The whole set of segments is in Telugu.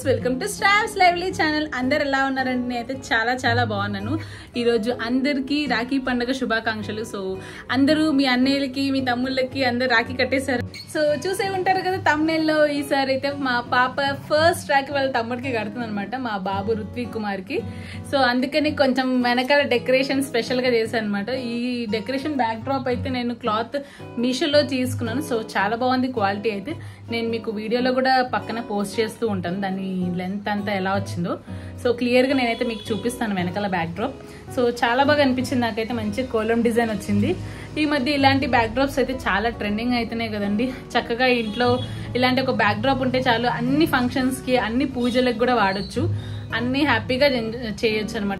Welcome to stars lively channel. అందరు ఎలా ఉన్నారండి? నేనైతే చాలా చాలా బాగున్నాను. ఈరోజు అందరికీ రాఖీ పండుగ శుభాకాంక్షలు. సో అందరూ మీ అన్నయ్యలకి మీ తమ్ముళ్ళకి అందరు రాఖీ కట్టేశారు. సో చూసే ఉంటారు కదా తమ్ముళ్ళలో. ఈసారి అయితే మా పాప ఫస్ట్ రాఖీ వాళ్ళ తమ్ముడికి కడుతుంది అనమాట, మా బాబు రుత్విక్ కుమార్కి. సో అందుకని కొంచెం వెనకాల డెకరేషన్ స్పెషల్గా చేశాను అనమాట. ఈ డెకరేషన్ బ్యాక్ డ్రాప్ అయితే నేను క్లాత్ మీషోలో తీసుకున్నాను. సో చాలా బాగుంది క్వాలిటీ అయితే. నేను మీకు వీడియోలో కూడా పక్కన పోస్ట్ చేస్తూ ఉంటాను దాని లెంత్ అంతా ఎలా వచ్చిందో. సో క్లియర్గా నేనైతే మీకు చూపిస్తాను వెనకాల బ్యాక్ డ్రాప్. సో చాలా బాగా అనిపించింది నాకైతే. మంచి కోలం డిజైన్ వచ్చింది. ఈ మధ్య ఇలాంటి బ్యాక్ డ్రాప్స్ అయితే చాలా ట్రెండింగ్ అవుతున్నాయి కదండి. చక్కగా ఇంట్లో ఇలాంటి ఒక బ్యాక్ డ్రాప్ ఉంటే చాలు, అన్ని ఫంక్షన్స్కి అన్ని పూజలకు కూడా వాడచ్చు, అన్ని హ్యాపీగా చేయొచ్చు అనమాట.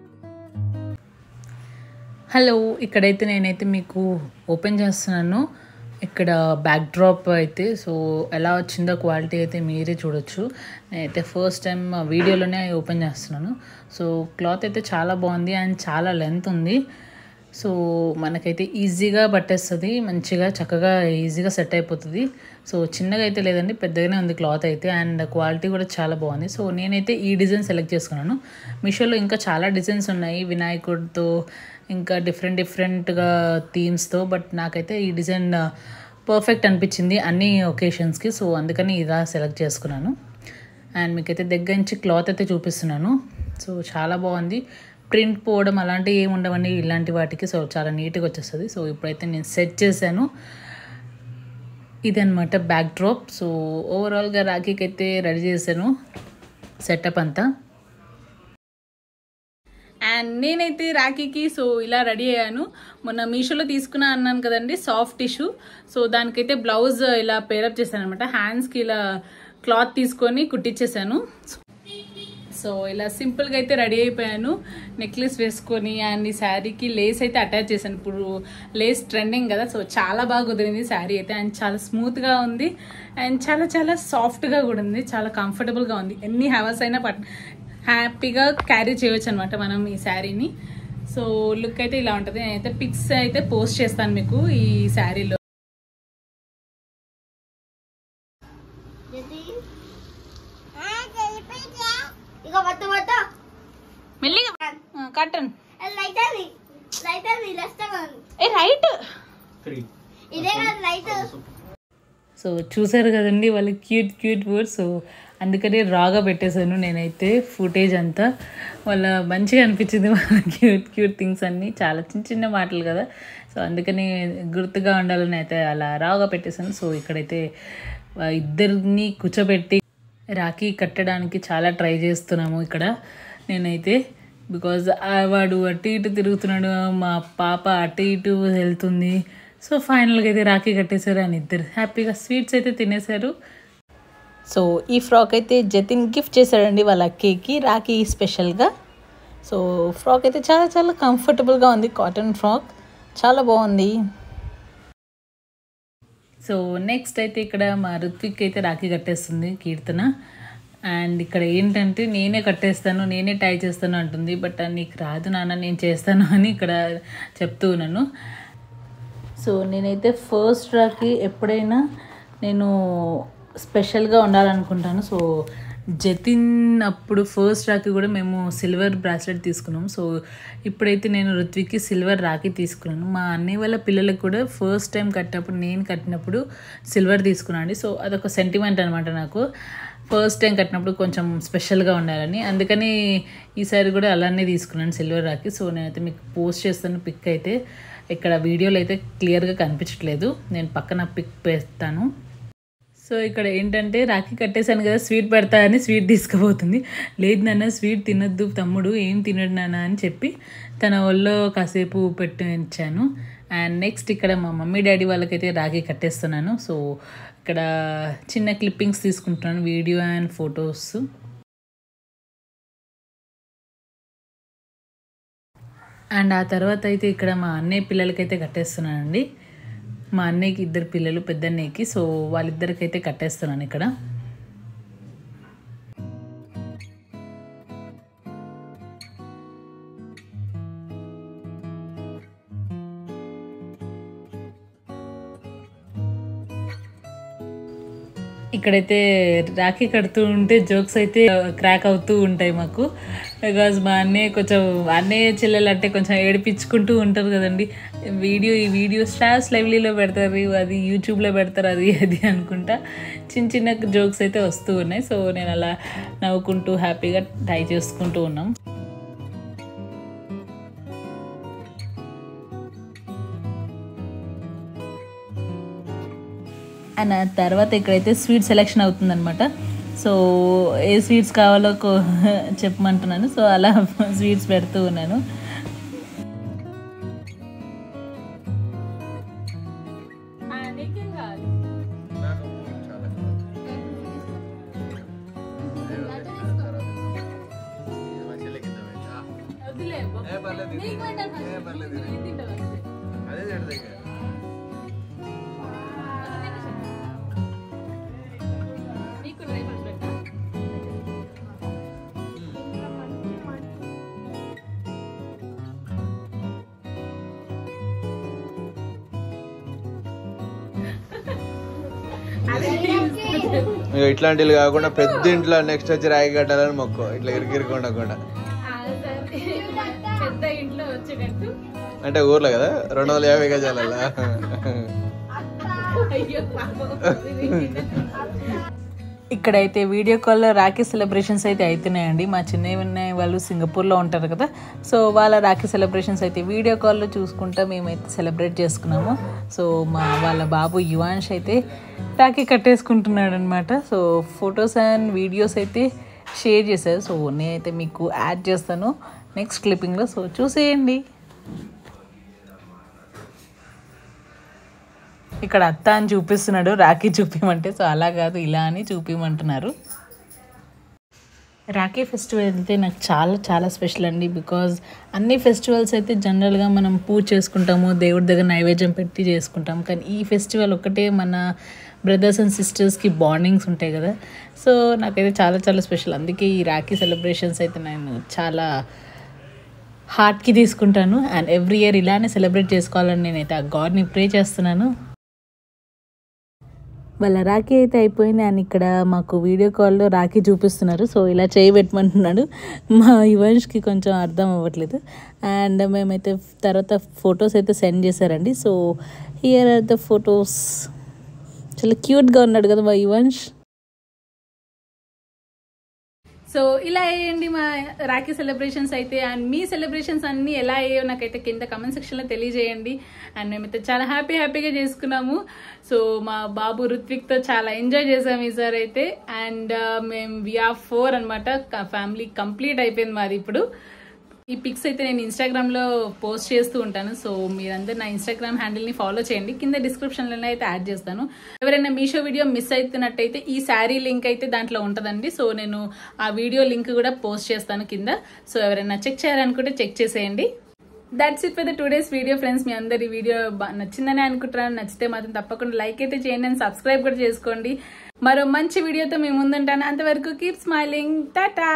హలో, ఇక్కడైతే నేనైతే మీకు ఓపెన్ చేస్తున్నాను. ఇక్కడ బ్యాక్ డ్రాప్ అయితే సో ఎలా వచ్చిందో క్వాలిటీ అయితే మీరే చూడొచ్చు. నేనైతే ఫస్ట్ టైం వీడియోలోనే ఓపెన్ చేస్తున్నాను. సో క్లాత్ అయితే చాలా బాగుంది అండ్ చాలా లెంత్ ఉంది. సో మనకైతే ఈజీగా పట్టేస్తుంది, మంచిగా చక్కగా ఈజీగా సెట్ అయిపోతుంది. సో చిన్నగా అయితే లేదండి, పెద్దగానే ఉంది క్లాత్ అయితే. అండ్ క్వాలిటీ కూడా చాలా బాగుంది. సో నేనైతే ఈ డిజైన్ సెలెక్ట్ చేసుకున్నాను. మీషోలో ఇంకా చాలా డిజైన్స్ ఉన్నాయి వినాయకుడితో, ఇంకా డిఫరెంట్గా థీమ్స్తో. బట్ నాకైతే ఈ డిజైన్ పర్ఫెక్ట్ అనిపించింది అన్ని ఒకేషన్స్కి. సో అందుకని ఇలా సెలెక్ట్ చేసుకున్నాను. అండ్ మీకైతే దగ్గర నుంచి క్లాత్ అయితే చూపిస్తున్నాను. సో చాలా బాగుంది. ప్రింట్ పోవడం అలాంటివి ఏమి ఉండవండి ఇలాంటి వాటికి. సో చాలా నీట్గా వచ్చేస్తుంది. సో ఇప్పుడైతే నేను సెట్ చేశాను. ఇదనమాట బ్యాక్ డ్రాప్. సో ఓవరాల్గా రాఖీకి అయితే రెడీ చేశాను సెటప్ అంతా. అండ్ నేనైతే రాఖీకి సో ఇలా రెడీ అయ్యాను. మొన్న మీషోలో తీసుకున్నా అన్నాను కదండి, సాఫ్ట్ టిష్యూ. సో దానికైతే బ్లౌజ్ ఇలా పేరప్ చేశాను అనమాట. హ్యాండ్స్కి ఇలా క్లాత్ తీసుకొని కుట్టించేసాను. సో ఇలా సింపుల్గా అయితే రెడీ అయిపోయాను, నెక్లెస్ వేసుకొని. అండ్ ఈ శారీకి లేస్ అయితే అటాచ్ చేశాను. ఇప్పుడు లేస్ ట్రెండింగ్ కదా, సో చాలా బాగా కుదిరింది శారీ అయితే. అండ్ చాలా స్మూత్గా ఉంది అండ్ చాలా చాలా సాఫ్ట్గా కూడా ఉంది, చాలా కంఫర్టబుల్గా ఉంది. ఎన్ని హవర్స్ అయినా హ్యాపీగా క్యారీ చేయవచ్చు అనమాట మనం ఈ శారీని. సో లుక్ అయితే ఇలా ఉంటుంది. నేనైతే పిక్స్ అయితే పోస్ట్ చేస్తాను మీకు ఈ శారీలో. కట్టన్ సో చూసారు కదండి వాళ్ళ క్యూట్ వర్డ్స్. సో అందుకని రాగా పెట్టేశాను నేనైతే ఫుటేజ్ అంతా. వాళ్ళ మంచిగా అనిపించింది వాళ్ళ క్యూట్ థింగ్స్ అన్నీ. చాలా చిన్న మాటలు కదా, సో అందుకని గుర్తుగా ఉండాలని అయితే అలా రాగా పెట్టేశాను. సో ఇక్కడైతే ఇద్దరిని కూర్చోబెట్టి రాఖీ కట్టడానికి చాలా ట్రై చేస్తున్నాము ఇక్కడ నేనైతే. బికాజ్ వాడు అటు ఇటు తిరుగుతున్నాడు, మా పాప అటు ఇటు వెళ్తుంది. సో ఫైనల్గా అయితే రాఖీ కట్టేశారు అని ఇద్దరు హ్యాపీగా స్వీట్స్ అయితే తినేశారు. సో ఈ ఫ్రాక్ అయితే జతిన్ గిఫ్ట్ చేశాడండి వాళ్ళ అక్కకి రాఖీ స్పెషల్గా. సో ఫ్రాక్ అయితే చాలా చాలా కంఫర్టబుల్గా ఉంది, కాటన్ ఫ్రాక్ చాలా బాగుంది. సో నెక్స్ట్ అయితే ఇక్కడ మా రుత్విక్ అయితే రాఖీ కట్టేస్తుంది కీర్తన. అండ్ ఇక్కడ ఏంటంటే నేనే కట్టేస్తాను, నేనే టై చేస్తాను అంటుంది. బట్ నీకు రాదు నాన్న, నేను చేస్తాను అని ఇక్కడ చెప్తూ ఉన్నాను. సో నేనైతే ఫస్ట్ రాఖీ ఎప్పుడైనా నేను స్పెషల్గా ఉండాలనుకుంటాను. సో జతిన్ అప్పుడు ఫస్ట్ రాఖీ కూడా మేము సిల్వర్ బ్రాస్లెట్ తీసుకున్నాం. సో ఇప్పుడైతే నేను రుత్విక్కి సిల్వర్ రాఖీ తీసుకున్నాను. మా అన్నయ్య వాళ్ళ పిల్లలకు కూడా ఫస్ట్ టైం కట్టినప్పుడు, నేను కట్టినప్పుడు సిల్వర్ తీసుకున్నాను అండి. సో అదొక సెంటిమెంట్ అనమాట నాకు. ఫస్ట్ టైం కట్టినప్పుడు కొంచెం స్పెషల్గా ఉండాలని, అందుకని ఈసారి కూడా అలానే తీసుకున్నాను సిల్వర్ రాఖీ. సో నేనైతే మీకు పోస్ట్ చేస్తాను పిక్ అయితే. ఇక్కడ వీడియోలో అయితే క్లియర్గా కనిపించట్లేదు, నేను పక్కన పిక్ పెడతాను. సో ఇక్కడ ఏంటంటే రాఖీ కట్టేశాను కదా, స్వీట్ పెడతా అని స్వీట్ తీసుకుపోతుంది. లేదు నాన్న స్వీట్ తినొద్దు తమ్ముడు, ఏం తినడు నాన్న అని చెప్పి తన ఒళ్ళో కాసేపు పెట్టించాను. అండ్ నెక్స్ట్ ఇక్కడ మా మమ్మీ డాడీ వాళ్ళకైతే రాఖీ కట్టేస్తున్నాను. సో ఇక్కడ చిన్న క్లిప్పింగ్స్ తీసుకుంటున్నాను, వీడియో అండ్ ఫొటోస్. అండ్ ఆ తర్వాత అయితే ఇక్కడ మా అన్నయ్య పిల్లలకైతే కట్టేస్తున్నానండి. మా అన్నయ్యకి ఇద్దరు పిల్లలు, పెద్ద అన్నయ్యకి. సో వాళ్ళిద్దరికైతే కట్టేస్తున్నాను ఇక్కడ. ఇక్కడైతే రాఖీ కడుతూ ఉంటే జోక్స్ అయితే క్రాక్ అవుతూ ఉంటాయి మాకు. బికాజ్ మా అన్నయ్య కొంచెం అన్నయ్య చెల్లెలు అంటే కొంచెం ఏడిపించుకుంటూ ఉంటారు కదండి. ఈ వీడియో స్టార్స్ లైవ్లీలో పెడతారు, అది యూట్యూబ్లో పెడతారు, అది అనుకుంటా చిన్న చిన్న జోక్స్ అయితే వస్తూ ఉన్నాయి. సో నేను అలా నవ్వుకుంటూ హ్యాపీగా టై చేసుకుంటూ ఉన్నాం. అండ్ ఆ తర్వాత ఇక్కడైతే స్వీట్ సెలెక్షన్ అవుతుందన్నమాట. సో ఏ స్వీట్స్ కావాలో చెప్పమంటున్నాను. సో అలా స్వీట్స్ పెడుతూ ఉన్నాను. ఇట్లాంటివి కాకుండా పెద్ద ఇంట్లో నెక్స్ట్ వచ్చి రాయి కట్టాలని మొక్కు, ఇట్లా ఇరికిరికుండా అంటే ఊర్లో కదా 250 గజాలలో. ఇక్కడైతే వీడియో కాల్లో రాఖీ సెలబ్రేషన్స్ అయితే అవుతున్నాయండి. మా చిన్నయ్య వాళ్ళు సింగపూర్లో ఉంటారు కదా, సో వాళ్ళ రాఖీ సెలబ్రేషన్స్ అయితే వీడియో కాల్లో చూసుకుంటా మేమైతే సెలబ్రేట్ చేసుకున్నాము. సో వాళ్ళ బాబు యువాన్ష్ అయితే రాఖీ కట్టేసుకుంటున్నాడు అనమాట. సో ఫొటోస్ అండ్ వీడియోస్ అయితే షేర్ చేశారు. సో నేనైతే మీకు యాడ్ చేస్తాను నెక్స్ట్ క్లిప్పింగ్లో, సో చూసేయండి. ఇక్కడ అత్త అని చూపిస్తున్నాడు రాఖీ చూపించమంటే, సో అలా కాదు ఇలా అని చూపించమంటున్నారు. రాఖీ ఫెస్టివల్ అయితే నాకు చాలా చాలా స్పెషల్ అండి. బికాజ్ అన్ని ఫెస్టివల్స్ అయితే జనరల్గా మనం పూజ చేసుకుంటాము, దేవుడి దగ్గర నైవేద్యం పెట్టి చేసుకుంటాం. కానీ ఈ ఫెస్టివల్ ఒకటే మన బ్రదర్స్ అండ్ సిస్టర్స్కి బాండింగ్స్ ఉంటాయి కదా. సో నాకైతే చాలా చాలా స్పెషల్. అందుకే ఈ రాఖీ సెలబ్రేషన్స్ అయితే నేను చాలా హార్ట్కి తీసుకుంటాను. అండ్ ఎవ్రీ ఇయర్ ఇలానే సెలబ్రేట్ చేసుకోవాలని నేనైతే ఆ గాడ్ని ప్రే చేస్తున్నాను. వాళ్ళ రాఖీ అయితే అయిపోయింది. అండ్ ఇక్కడ మాకు వీడియో కాల్లో రాఖీ చూపిస్తున్నారు. సో ఇలా చేయబెట్టమంటున్నాడు. మా యువన్ష్కి కొంచెం అర్థం అవ్వట్లేదు. అండ్ మేమైతే తర్వాత ఫొటోస్ అయితే సెండ్ చేశారండి. So here are the photos. చాలా క్యూట్గా ఉన్నాడు కదా మా యువన్ష్. సో ఇలా అయ్యండి మా రాఖీ సెలబ్రేషన్స్ అయితే. అండ్ మీ సెలబ్రేషన్స్ అన్నీ ఎలా అయ్యాయో నాకైతే కింద కమెంట్ సెక్షన్లో తెలియజేయండి. అండ్ మేమైతే చాలా హ్యాపీగా చేసుకున్నాము. సో మా బాబు రుత్విక్తో చాలా ఎంజాయ్ చేసాము ఈసారి అయితే. అండ్ మేము వీఆర్ 4 అనమాట. ఫ్యామిలీ కంప్లీట్ అయిపోయింది మాది ఇప్పుడు. ఈ పిక్స్ అయితే నేను ఇన్స్టాగ్రామ్లో పోస్ట్ చేస్తూ ఉంటాను. సో మీరందరూ నా ఇన్స్టాగ్రామ్ హ్యాండిల్ని ఫాలో చేయండి. కింద డిస్క్రిప్షన్లో అయితే యాడ్ చేస్తాను. ఎవరైనా మీషో వీడియో మిస్ అవుతున్నట్టయితే ఈ శారీ లింక్ అయితే దాంట్లో ఉంటుందండి. సో నేను ఆ వీడియో లింక్ కూడా పోస్ట్ చేస్తాను కింద. సో ఎవరైనా చెక్ చేయాలనుకుంటే చెక్ చేసేయండి. That's it for the today's video friends. మీ అందరి వీడియో నచ్చిందని అనుకుంటున్నాను. నచ్చితే మాత్రం తప్పకుండా లైక్ అయితే చేయండి అండ్ సబ్స్క్రైబ్ కూడా చేసుకోండి. మరో మంచి వీడియోతో మేము ముందుంటాను. అంతవరకు కీప్ స్మైలింగ్. టాటా.